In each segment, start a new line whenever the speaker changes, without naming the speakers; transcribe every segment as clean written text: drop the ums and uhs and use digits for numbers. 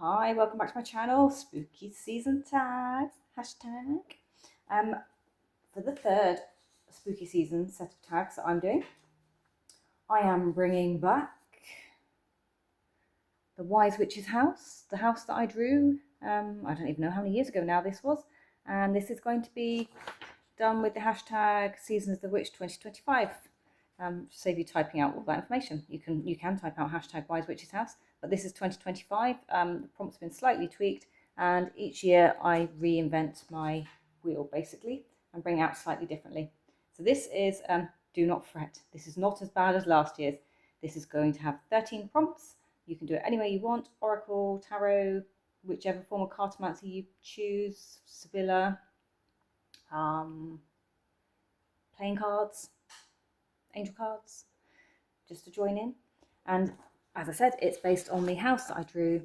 Hi, welcome back to my channel, Spooky Season Tags, hashtag. For the third spooky season set of tags that I'm doing, I am bringing back the Wyse Witch's house, the house that I drew, I don't even know how many years ago now this was, and this is going to be done with the hashtag Season of the Witch 2025. Save you typing out all that information. You can type out hashtag Wyse Witch's house, but this is 2025. The prompt's been slightly tweaked, and each year I reinvent my wheel basically and bring it out slightly differently. So this is, do not fret, this is not as bad as last year's. This is going to have 13 prompts. You can do it any way you want, oracle, tarot, whichever form of cartomancy you choose, Sibylla, playing cards, angel cards, just to join in. And as I said, it's based on the house that I drew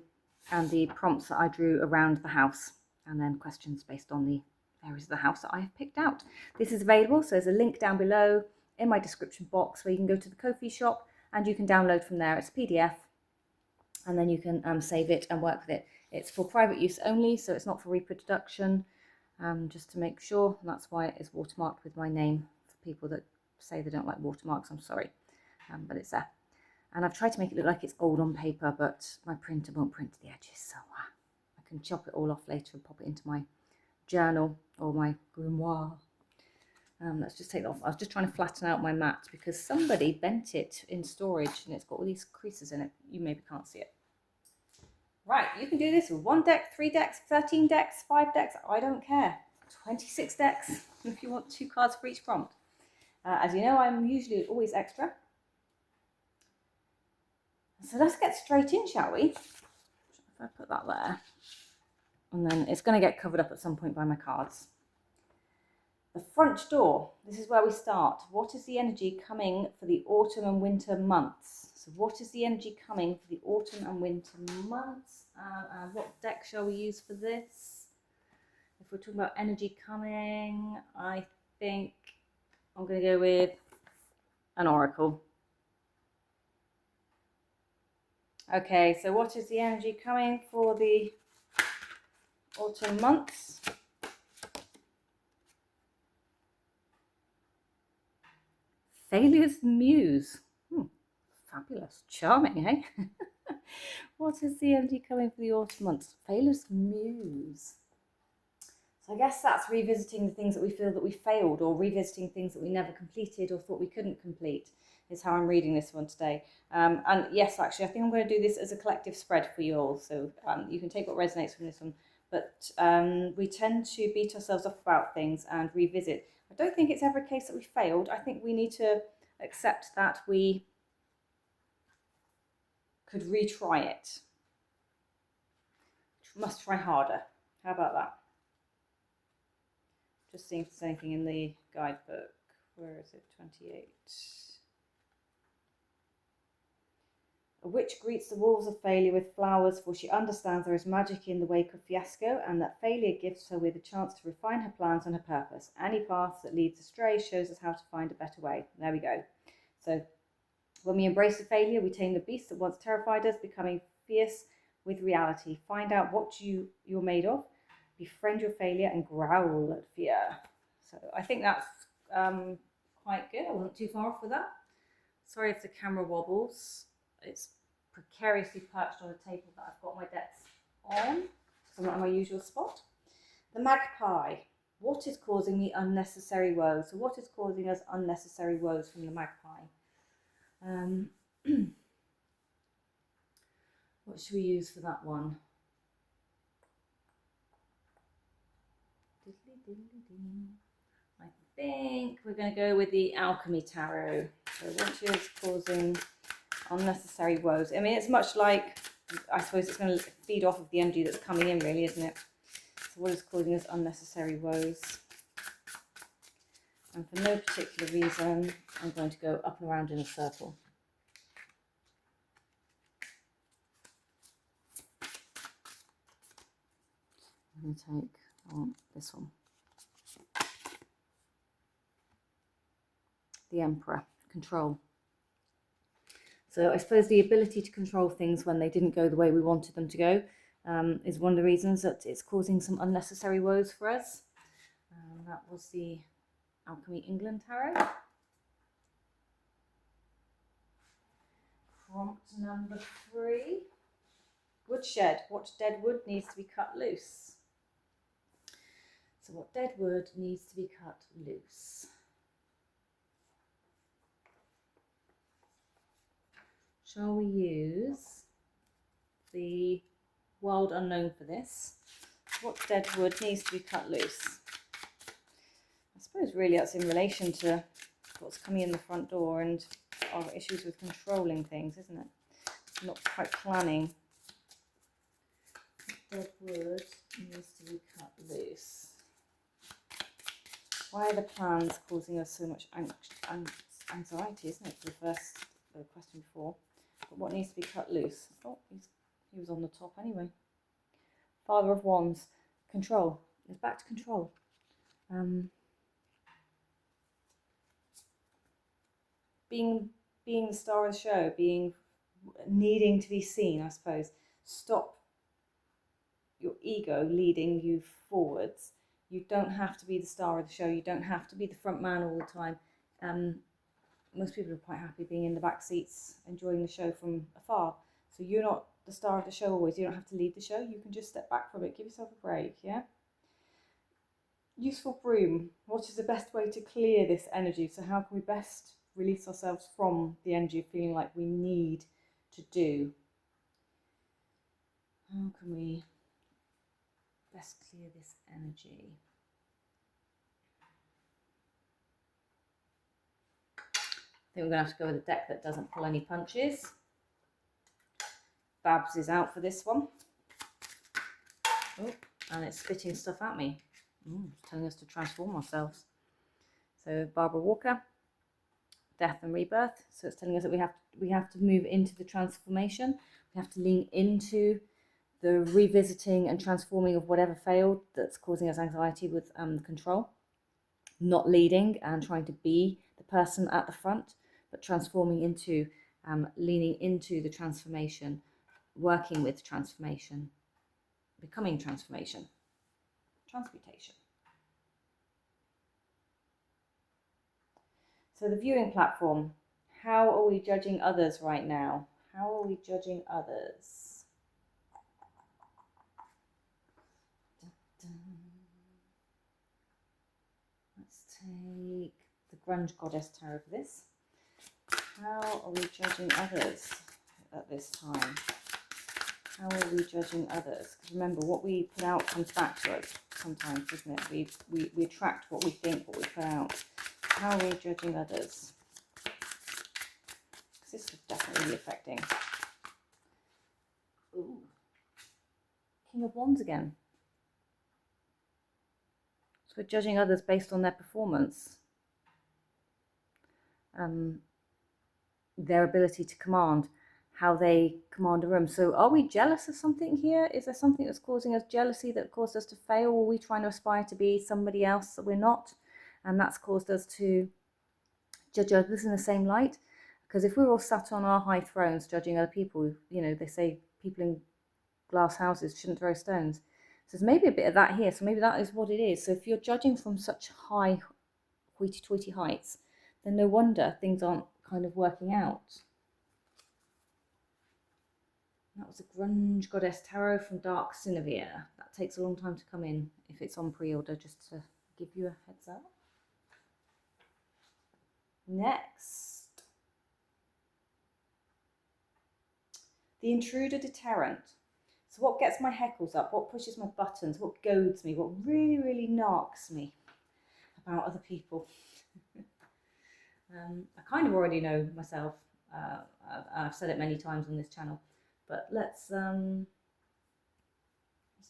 and the prompts that I drew around the house, and then questions based on the areas of the house that I have picked out. This is available, so there's a link down below in my description box where you can go to the Ko-fi shop and you can download from there. It's a PDF, and then you can save it and work with it. It's for private use only, so it's not for reproduction, just to make sure. And that's why it is watermarked with my name. For people that say they don't like watermarks, I'm sorry, but it's there. And I've tried to make it look like it's gold on paper, but my printer won't print the edges, so I can chop it all off later and pop it into my journal or my grimoire. Let's just take that off. I was just trying to flatten out my mat because somebody bent it in storage and it's got all these creases in it. You maybe can't see it. Right, you can do this with 1 deck, 3 decks, 13 decks, 5 decks, I don't care. 26 decks if you want 2 cards for each prompt. As you know, I'm usually always extra. So let's get straight in, shall we? If I put that there, and then it's going to get covered up at some point by my cards. The front door, this is where we start. What is the energy coming for the autumn and winter months? So what is the energy coming for the autumn and winter months? What deck shall we use for this? If we're talking about energy coming, I think I'm going to go with an oracle. Okay, so what is the energy coming for the autumn months? Failure's Muse. Fabulous. Charming, eh? What is the energy coming for the autumn months? Failure's Muse. So I guess that's revisiting the things that we feel that we failed, or revisiting things that we never completed or thought we couldn't complete, is how I'm reading this one today. And yes, actually, I think I'm going to do this as a collective spread for you all. So you can take what resonates from this one. But we tend to beat ourselves up about things and revisit. I don't think it's ever a case that we failed. I think we need to accept that we could retry it. Must try harder. How about that? Just seeing if there's anything in the guidebook. Where is it? 28. A witch greets the walls of failure with flowers, for she understands there is magic in the wake of fiasco, and that failure gives her with a chance to refine her plans and her purpose. Any path that leads astray shows us how to find a better way. There we go. So when we embrace the failure, we tame the beast that once terrified us, becoming fierce with reality. Find out what you're made of, befriend your failure, and growl at fear. So I think that's quite good. I wasn't too far off with that. Sorry if the camera wobbles. It's precariously perched on a table that I've got my decks on, because I'm not in my usual spot. The Maqpie. What is causing me unnecessary woes? So what is causing us unnecessary woes from the Maqpie? What should we use for that one? I think we're going to go with the Alchemy Tarot. So what is causing unnecessary woes? I mean, it's much like, I suppose it's going to feed off of the energy that's coming in, really, isn't it? So what is causing us unnecessary woes? And for no particular reason, I'm going to go up and around in a circle. I'm going to take this one. The Emperor, control. So I suppose the ability to control things when they didn't go the way we wanted them to go, is one of the reasons that it's causing some unnecessary woes for us. That was the Alchemy England Tarot. Prompt number 3. Woodshed. What dead wood needs to be cut loose? So what dead wood needs to be cut loose? Shall we use the wild unknown for this? What dead wood needs to be cut loose? I suppose really that's in relation to what's coming in the front door and our issues with controlling things, isn't it? Not quite planning. Dead wood needs to be cut loose. Why are the plans causing us so much anxiety, isn't it, for the first question before? But what needs to be cut loose? Oh, he was on the top anyway. Father of Wands. Control. It's back to control. Being the star of the show, needing to be seen, I suppose. Stop your ego leading you forwards. You don't have to be the star of the show. You don't have to be the front man all the time. Most people are quite happy being in the back seats, enjoying the show from afar. So you're not the star of the show always. You don't have to lead the show. You can just step back from it. Give yourself a break, yeah? Useful broom. What is the best way to clear this energy? So how can we best release ourselves from the energy of feeling like we need to do? How can we best clear this energy? I think we're going to have to go with a deck that doesn't pull any punches. Babs is out for this one. Oh, and it's spitting stuff at me. It's telling us to transform ourselves. So Barbara Walker, death and rebirth. So it's telling us that we have to move into the transformation. We have to lean into the revisiting and transforming of whatever failed that's causing us anxiety with control. Not leading and trying to be the person at the front, but transforming into, leaning into the transformation, working with transformation, becoming transformation, transmutation. So the viewing platform, how are we judging others right now? How are we judging others? Let's take the Grunge Goddess Tarot for this. How are we judging others at this time? How are we judging others? Because remember, what we put out comes back to us sometimes, doesn't it? We attract what we think, what we put out. How are we judging others? Because this is definitely affecting. Ooh. King of Wands again. So we're judging others based on their performance. Their ability to command, how they command a room. So are we jealous of something here? Is there something that's causing us jealousy that caused us to fail? Are we trying to aspire to be somebody else that we're not? And that's caused us to judge others in the same light. Because if we're all sat on our high thrones judging other people, you know, they say people in glass houses shouldn't throw stones. So there's maybe a bit of that here. So maybe that is what it is. So if you're judging from such high hoity-toity heights, then no wonder things aren't kind of working out. That was a Grunge Goddess Tarot from Dark Sinevere. That takes a long time to come in if it's on pre-order, just to give you a heads up. Next, the Intruder Deterrent. So what gets my heckles up? What pushes my buttons? What goads me? What really, really narks me about other people? I kind of already know myself. I've said it many times on this channel, but let's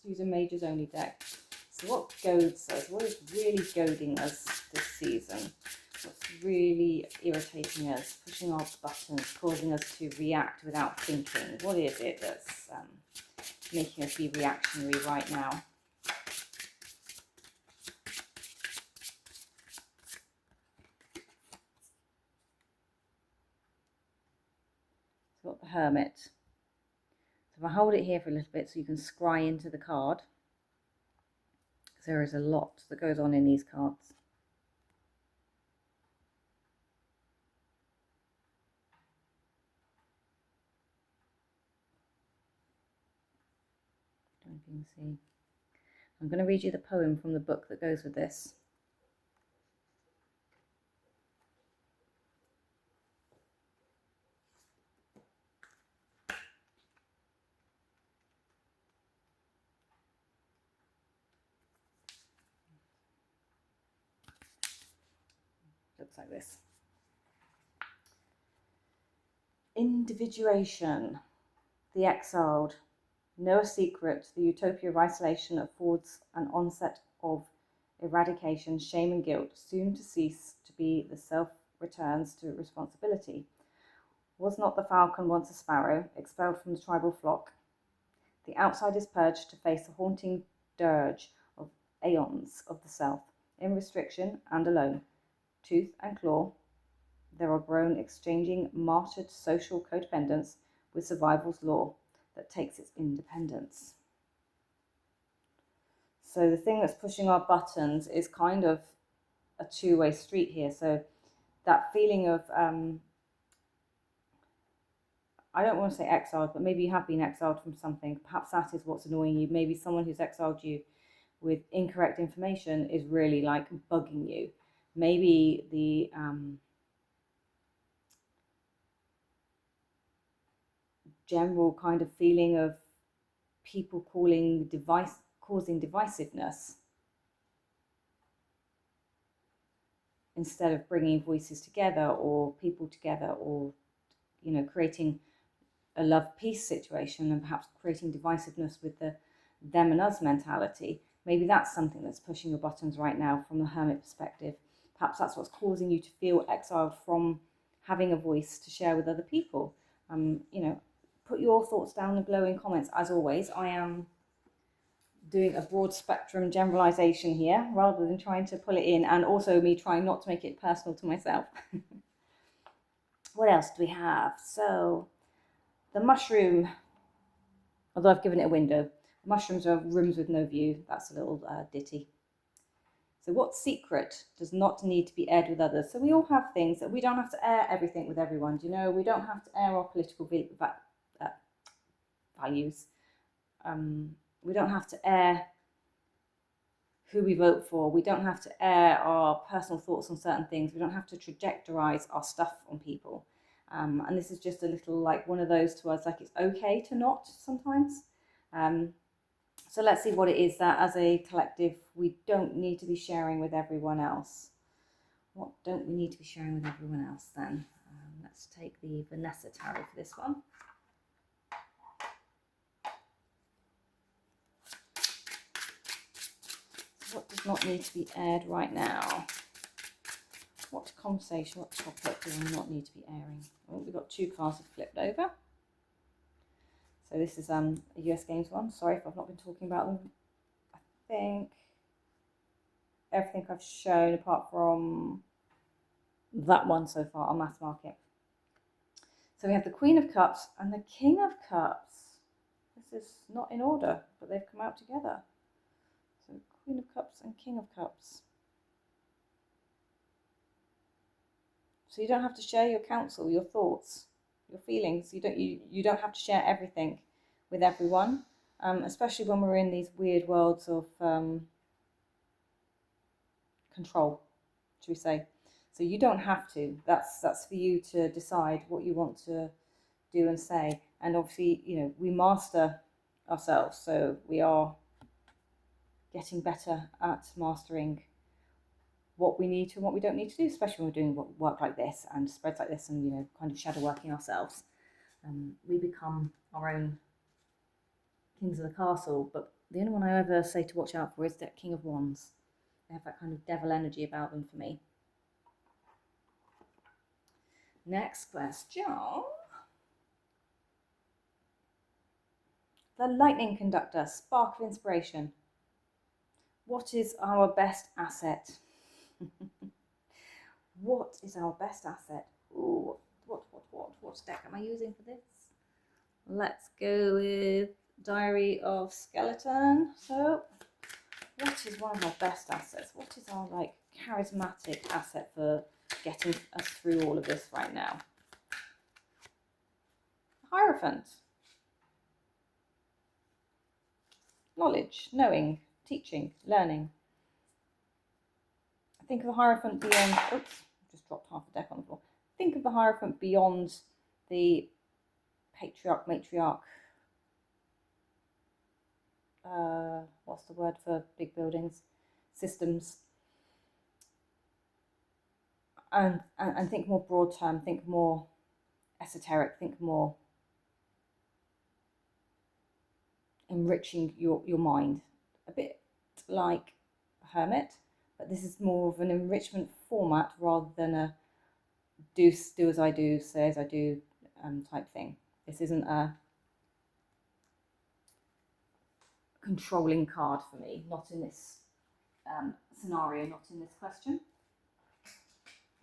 use a Majors Only deck. So what goads us? What is really goading us this season? What's really irritating us, pushing our buttons, causing us to react without thinking? What is it that's making us be reactionary right now? So we've got the Hermit. So if I hold it here for a little bit so you can scry into the card, because there is a lot that goes on in these cards. I don't know if you can see. I'm going to read you the poem from the book that goes with this. Looks like this. Individuation, the exiled, know a secret, the utopia of isolation affords an onset of eradication, shame and guilt, soon to cease to be, the self returns to responsibility. Was not the falcon once a sparrow, expelled from the tribal flock? The outside is purged to face the haunting dirge of aeons of the self, in restriction and alone, tooth and claw. There are grown exchanging martyred social codependence with survival's law that takes its independence. So the thing that's pushing our buttons is kind of a two-way street here. So that feeling of, I don't want to say exiled, but maybe you have been exiled from something. Perhaps that is what's annoying you. Maybe someone who's exiled you with incorrect information is really like bugging you. Maybe the general kind of feeling of people causing divisiveness instead of bringing voices together or people together, or, you know, creating a love peace situation and perhaps creating divisiveness with the them and us mentality. Maybe that's something that's pushing your buttons right now from the hermit perspective. Perhaps that's what's causing you to feel exiled from having a voice to share with other people. You know, put your thoughts down below in comments. As always, I am doing a broad spectrum generalization here rather than trying to pull it in, and also me trying not to make it personal to myself. What else do we have? So the mushroom, although I've given it a window, mushrooms are rooms with no view. That's a little ditty. So what secret does not need to be aired with others? So we all have things that we don't have to air everything with everyone. Do you know, we don't have to air our political values. We don't have to air who we vote for. We don't have to air our personal thoughts on certain things. We don't have to trajectorize our stuff on people. And this is just a little like one of those to us, like it's okay to not sometimes. So let's see what it is that as a collective we don't need to be sharing with everyone else. What don't we need to be sharing with everyone else then? Let's take the Vanessa tarot for this one. What does not need to be aired right now? What conversation, what topic do I not need to be airing? Oh, we've got two cards that flipped over. So this is a US Games one. Sorry if I've not been talking about them. I think everything I've shown apart from that one so far on Mass Market. So we have the Queen of Cups and the King of Cups. This is not in order, but they've come out together. So Queen of Cups and King of Cups. So you don't have to share your counsel, your thoughts, your feelings. You don't have to share everything with everyone, especially when we're in these weird worlds of control, should we say. So you don't have to. That's for you to decide what you want to do and say. And obviously, you know, we master ourselves, so we are getting better at mastering what we need to and what we don't need to do, especially when we're doing work like this and spreads like this and, you know, kind of shadow working ourselves. We become our own kings of the castle, but the only one I ever say to watch out for is that King of Wands. They have that kind of devil energy about them for me. Next question. The lightning conductor, spark of inspiration. What is our best asset? What is our best asset? Ooh, what deck am I using for this? Let's go with Diary of Skeleton. So, what is one of our best assets? What is our like charismatic asset for getting us through all of this right now? Hierophant. Knowledge, knowing, teaching, learning. Think of the Hierophant beyond. Oops, just dropped half the deck on the floor. Think of the Hierophant beyond the patriarch, matriarch. What's the word for big buildings? Systems. And think more broad term. Think more esoteric. Think more enriching your mind. A bit like a hermit, but this is more of an enrichment format rather than a do as I do, say as I do type thing. This isn't a controlling card for me, not in this scenario, not in this question.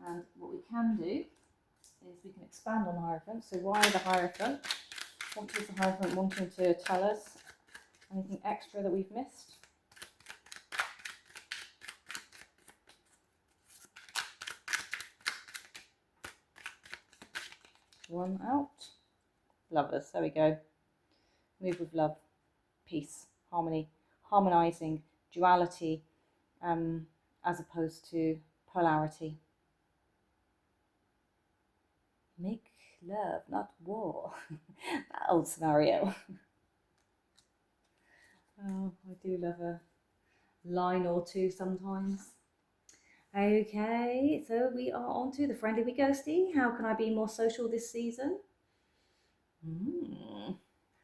And what we can do is we can expand on the Hierophant. So why the Hierophant? What is the Hierophant wanting to tell us? Anything extra that we've missed? One out. Lovers, there we go. Move with love, peace, harmony, harmonizing, duality, as opposed to polarity. Make love, not war. That old scenario. Oh, I do love a line or two sometimes. Okay, so we are on to the Friendly Wee Ghosty. How can I be more social this season?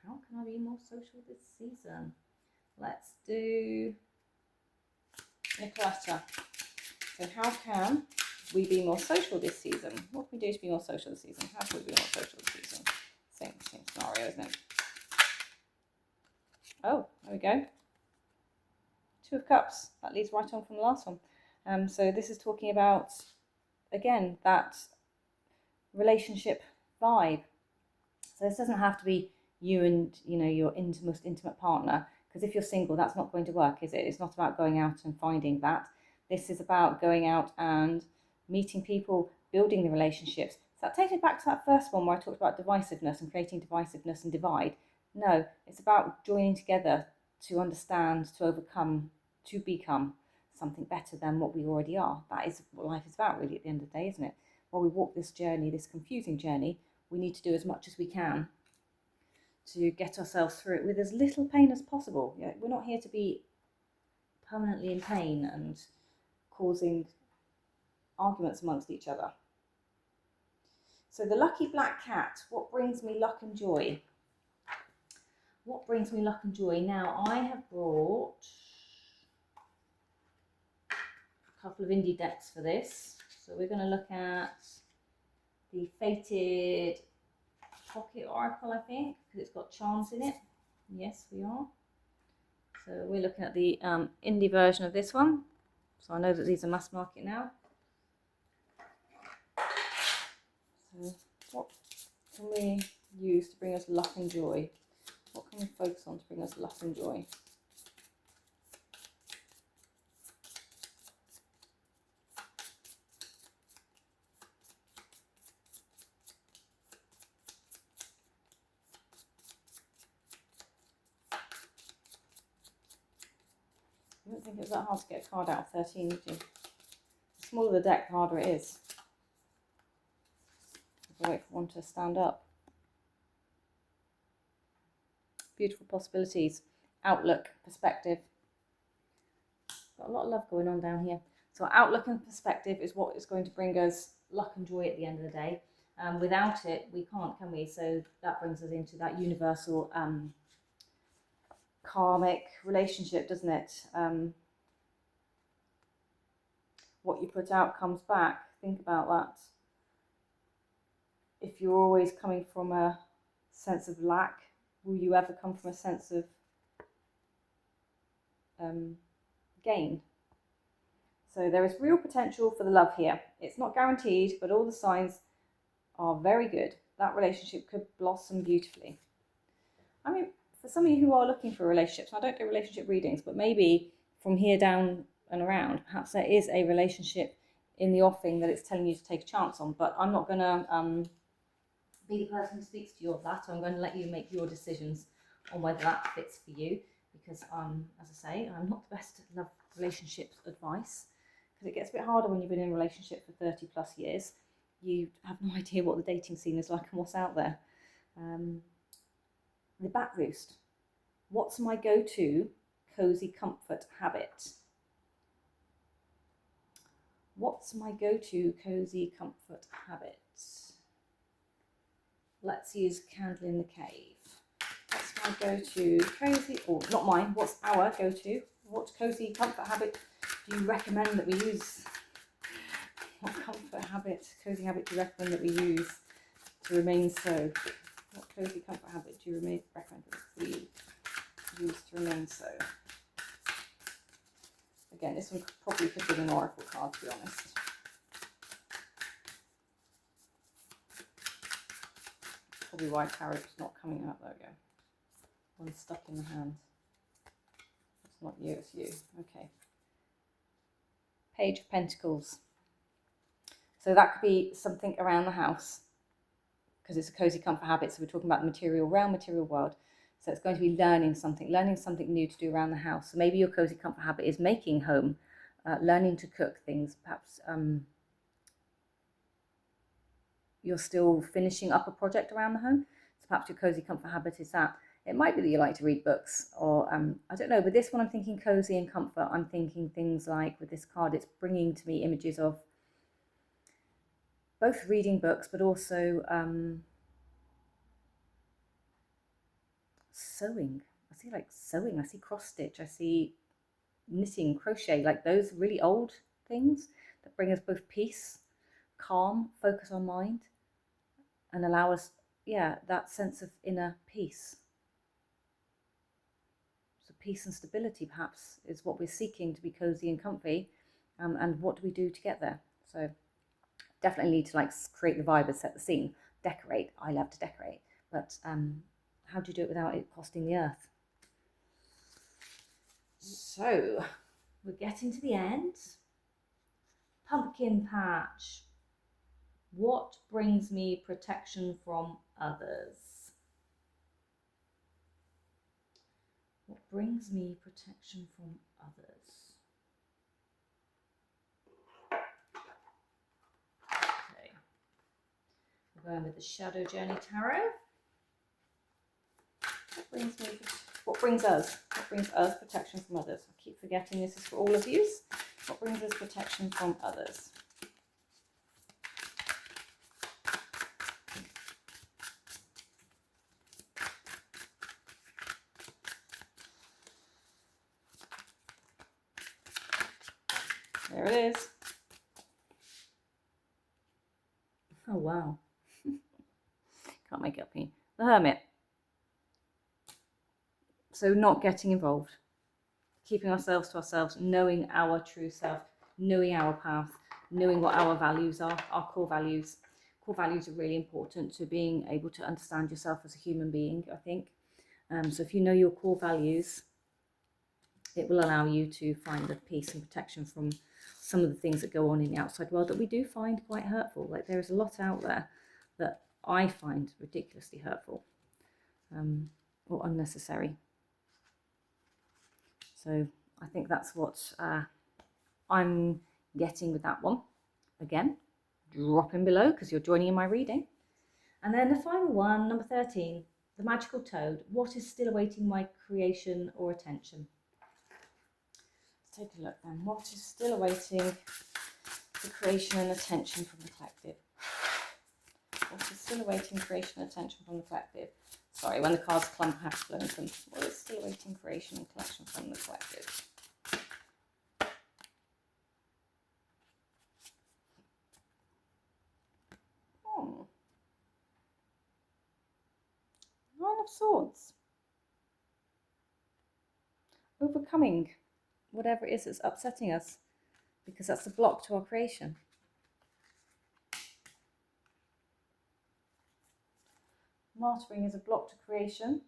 How can I be more social this season? Let's do Nicoletta. So how can we be more social this season? What can we do to be more social this season? How can we be more social this season? Same scenario, isn't it? Oh, there we go. Two of Cups. That leads right on from the last one. So this is talking about, again, that relationship vibe. So this doesn't have to be you and your most intimate partner, because if you're single, that's not going to work, is it? It's not about going out and finding that. This is about going out and meeting people, building the relationships. So that takes me back to that first one where I talked about divisiveness and creating divisiveness and divide. No, it's about joining together to understand, to overcome, to become something better than what we already are. That is what life is about, really, at the end of the day, isn't it? While we walk this journey, this confusing journey, we need to do as much as we can to get ourselves through it with as little pain as possible. We're not here to be permanently in pain and causing arguments amongst each other. So the lucky black cat, what brings me luck and joy? What brings me luck and joy? Now, I have brought a couple of indie decks for this. So we're going to look at the Fated Pocket Oracle, I think, because it's got charms in it. Yes, we are. So we're looking at the indie version of this one. So I know that these are mass market now. So what can we use to bring us luck and joy? What can we focus on to bring us luck and joy? I don't think it's that hard to get a card out of 13, would you? The smaller the deck, the harder it is. I'll wait for one to stand up. Beautiful possibilities, outlook, perspective. Got a lot of love going on down here. So outlook and perspective is what is going to bring us luck and joy at the end of the day. Without it, we can't, can we? So that brings us into that universal karmic relationship, doesn't it? What you put out comes back. Think about that. If you're always coming from a sense of lack, will you ever come from a sense of gain? So there is real potential for the love here. It's not guaranteed, but all the signs are very good. That relationship could blossom beautifully. I mean, for some of you who are looking for relationships, I don't do relationship readings, but maybe from here down and around, perhaps there is a relationship in the offing that it's telling you to take a chance on. But I'm not going to be the person who speaks to you of that. I'm going to let you make your decisions on whether that fits for you, because as I say, I'm not the best at love relationships advice, because it gets a bit harder when you've been in a relationship for 30 plus years. You have no idea what the dating scene is like and what's out there. The bat roost. What's my go-to cozy comfort habit? What's my go-to cozy comfort habit? Let's use Candle in the Cave. What's my go-to cozy, or not mine, what's our go-to? What cozy comfort habit do you recommend that we use? What cozy habit do you recommend that we use to remain so? What cozy comfort habit do you recommend that we use to remain so? Again, this one probably could be an oracle card, to be honest. Probably why tarot's not coming out. There we go. One stuck in the hand. It's not you, it's you. Okay. Page of Pentacles. So that could be something around the house, because it's a cozy comfort habit. So we're talking about the material realm, material world. So it's going to be learning something new to do around the house. So maybe your cozy comfort habit is making home, learning to cook things. Perhaps you're still finishing up a project around the home. So perhaps your cozy comfort habit is that. It might be that you like to read books, or I don't know. With this one, I'm thinking cozy and comfort. I'm thinking things like, with this card, it's bringing to me images of both reading books, but also sewing. I see like sewing, I see cross stitch, I see knitting, crochet, like those really old things that bring us both peace, calm, focus our mind, and allow us, that sense of inner peace. So peace and stability perhaps is what we're seeking to be cozy and comfy, and what do we do to get there? So definitely need to like create the vibe and set the scene. Decorate, I love to decorate, but how do you do it without it costing the earth? So we're getting to the end. Pumpkin patch. What brings me protection from others? What brings me protection from others? Okay. We're going with the Shadow Journey Tarot. What brings us protection from others? I keep forgetting this is for all of you. What brings us protection from others? There it is. Oh wow. Can't make it up here. The Hermit. So not getting involved, keeping ourselves to ourselves, knowing our true self, knowing our path, knowing what our values are, our core values. Core values are really important to being able to understand yourself as a human being, I think. So if you know your core values, it will allow you to find the peace and protection from some of the things that go on in the outside world that we do find quite hurtful. Like there is a lot out there that I find ridiculously hurtful, or unnecessary. So I think that's what I'm getting with that one. Again, drop in below because you're joining in my reading. And then the final one, number 13, the magical toad. What is still awaiting my creation or attention? Let's take a look then. What is still awaiting the creation and attention from the collective? What is still awaiting creation and attention from the collective? Sorry, when the cards clump, I have to blow them. What is still awaiting creation and collection from the collective? Nine of Swords. Overcoming whatever it is that's upsetting us, because that's a block to our creation. Martyring is a block to creation.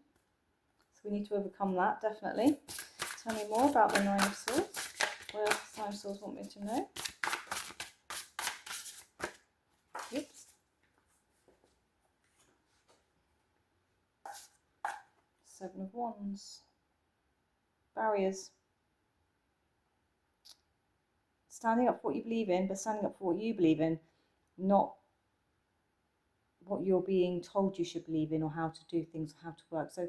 we need to overcome that, definitely. Tell me more about the Nine of Swords. What else does Nine of Swords want me to know? Oops. Seven of Wands. Barriers. Standing up for what you believe in, but standing up for what you believe in, not what you're being told you should believe in or how to do things, or how to work. So,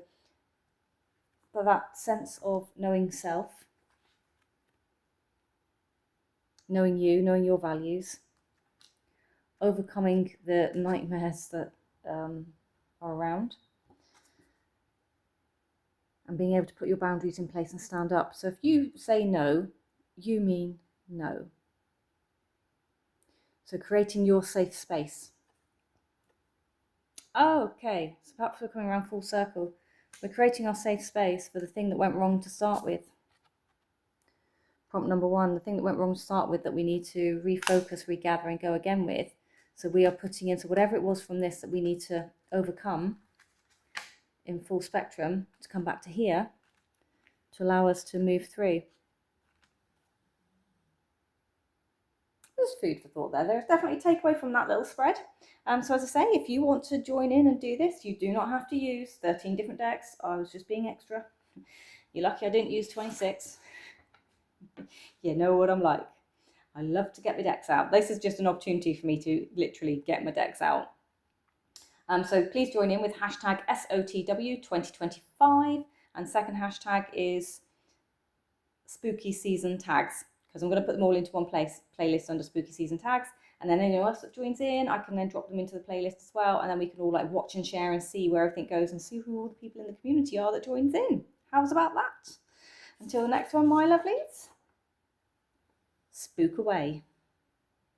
but that sense of knowing self, knowing you, knowing your values, overcoming the nightmares that are around, and being able to put your boundaries in place and stand up. So if you say no, you mean no. So creating your safe space. Oh, okay, so perhaps we're coming around full circle. We're creating our safe space for the thing that went wrong to start with. Prompt number 1, the thing that went wrong to start with that we need to refocus, regather and go again with. So we are putting into whatever it was from this that we need to overcome in full spectrum to come back to here to allow us to move through. There's food for thought there. There's definitely takeaway from that little spread. So as I say, if you want to join in and do this, you do not have to use 13 different decks. I was just being extra. You're lucky I didn't use 26. You know what I'm like. I love to get my decks out. This is just an opportunity for me to literally get my decks out. So please join in with hashtag SOTW2025. And second hashtag is SpookySeasonTags, because I'm going to put them all into one playlist under Spooky Season Tags. And then anyone else that joins in, I can then drop them into the playlist as well. And then we can all like watch and share and see where everything goes and see who all the people in the community are that joins in. How's about that? Until the next one, my lovelies, spook away.